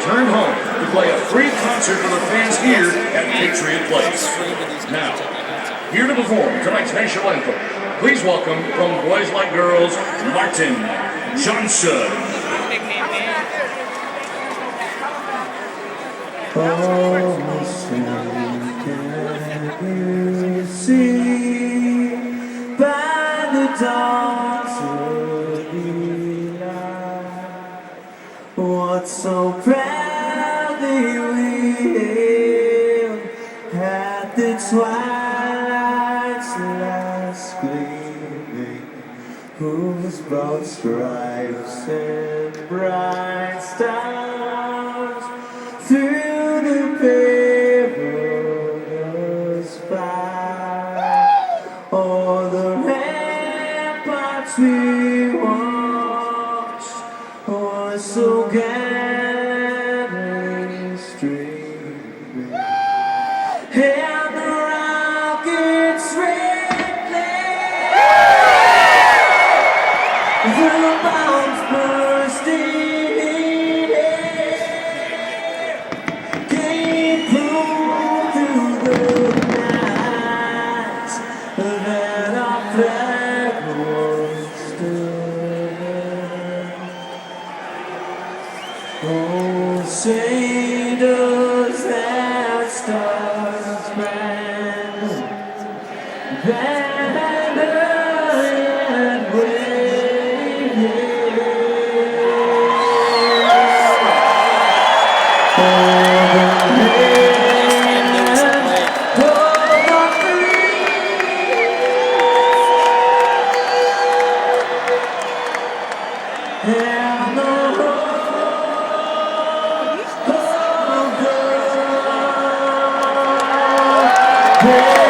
returned home to play a free concert for the fans here at Patriot Place. Now, here to perform tonight's national anthem, please welcome from Boys Like Girls, Martin Johnson. Oh, can you see by the dawn's early light what so proudly we hailed at the twilight's last gleaming, whose broad stripes and bright stars through the perilous fight, o'er the ramparts we watched were so gallantly streaming, and the rockets red flame, the bombs bursting. Oh, say does that star-spangled banner yet wave? And the road of God.